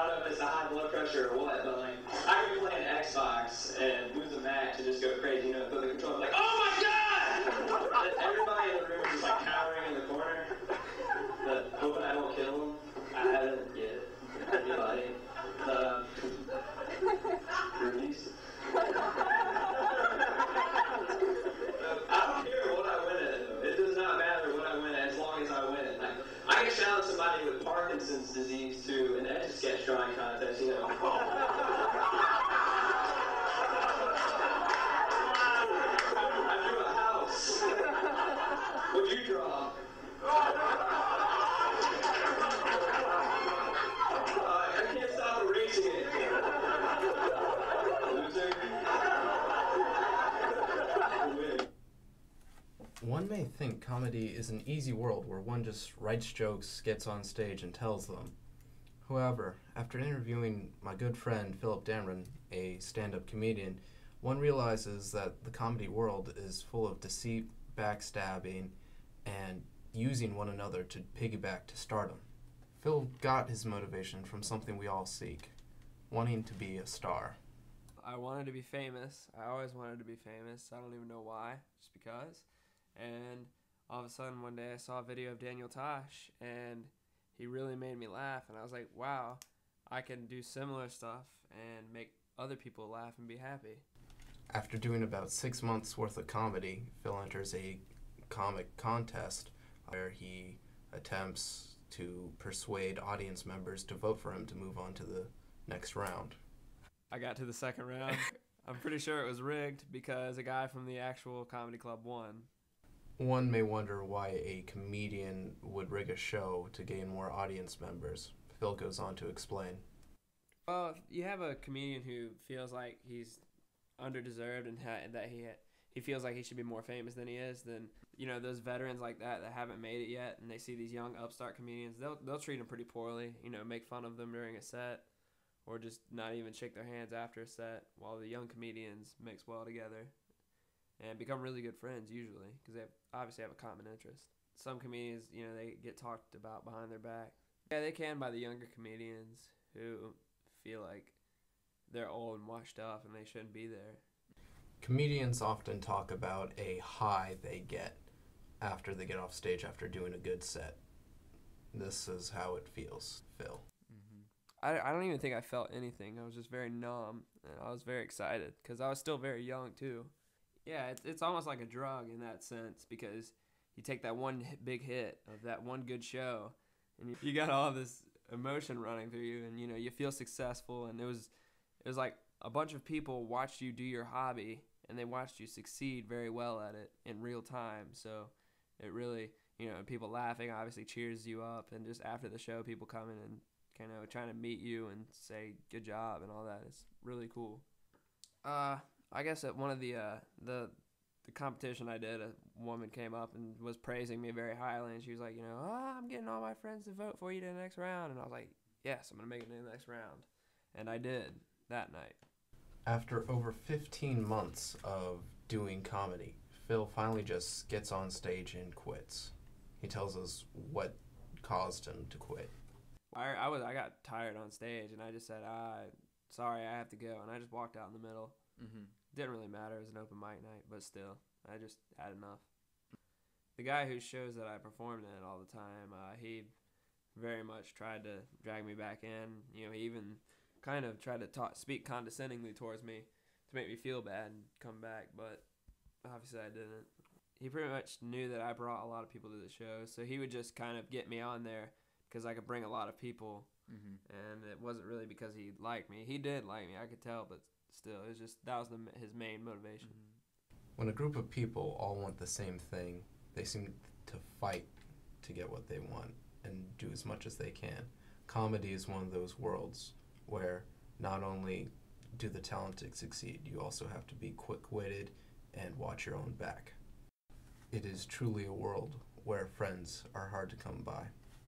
don't know if it's a high blood pressure or what, but like I could be playing Xbox and lose a match and just go crazy, put the controller like, oh my god! And everybody in the room is just like cowering in the corner, but hoping I don't kill them. I haven't yet. Anybody. Rubies. I don't care what I win at. It does not matter what I win at as long as I win. I can challenge somebody with Parkinson's disease to an Etch-a-Sketch drawing contest, I drew a house. What'd you draw? I can't stop erasing it. Loser. One may think comedy is an easy world where one just writes jokes, gets on stage, and tells them. However, after interviewing my good friend Philip Dameron, a stand-up comedian, one realizes that the comedy world is full of deceit, backstabbing, and using one another to piggyback to stardom. Phil got his motivation from something we all seek, wanting to be a star. I wanted to be famous. I always wanted to be famous. I don't even know why, just because. And all of a sudden one day I saw a video of Daniel Tosh and he really made me laugh, and I was like, wow, I can do similar stuff and make other people laugh and be happy. After doing about 6 months worth of comedy, Phil enters a comic contest where he attempts to persuade audience members to vote for him to move on to the next round. I got to the second round. I'm pretty sure it was rigged because a guy from the actual comedy club won. One may wonder why a comedian would rig a show to gain more audience members. Phil goes on to explain. Well, if you have a comedian who feels like he's underdeserved and that he feels like he should be more famous than he is, then those veterans like that haven't made it yet, and they see these young upstart comedians, they'll treat them pretty poorly. Make fun of them during a set, or just not even shake their hands after a set, while the young comedians mix well together and become really good friends usually, because they obviously have a common interest. Some comedians, they get talked about behind their back. Yeah, they can by the younger comedians who feel like they're old and washed up and they shouldn't be there. Comedians often talk about a high they get after they get off stage after doing a good set. This is how it feels, Phil. I don't even think I felt anything. I was just very numb, and I was very excited because I was still very young too. Yeah, it's almost like a drug in that sense, because you take that one big hit of that one good show, and you got all this emotion running through you, and you feel successful, and it was like a bunch of people watched you do your hobby, and they watched you succeed very well at it in real time. So it really, people laughing obviously cheers you up, and just after the show, people coming and kind of trying to meet you and say good job and all that. It's really cool. I guess at one of the competition I did, a woman came up and was praising me very highly, and she was like, I'm getting all my friends to vote for you to the next round. And I was like, yes, I'm going to make it to the next round. And I did that night. After over 15 months of doing comedy, Phil finally just gets on stage and quits. He tells us what caused him to quit. I got tired on stage, and I just said, sorry, I have to go. And I just walked out in the middle. Didn't really matter. It was an open mic night, but still, I just had enough. The guy whose shows that I performed in all the time, he very much tried to drag me back in. He even kind of tried to speak condescendingly towards me to make me feel bad and come back, but obviously I didn't. He pretty much knew that I brought a lot of people to the show, so he would just kind of get me on there because I could bring a lot of people, and it wasn't really because he liked me. He did like me, I could tell, but still, it was just that was his main motivation. When a group of people all want the same thing, they seem to fight to get what they want and do as much as they can. Comedy is one of those worlds where not only do the talented succeed, you also have to be quick-witted and watch your own back. It is truly a world where friends are hard to come by.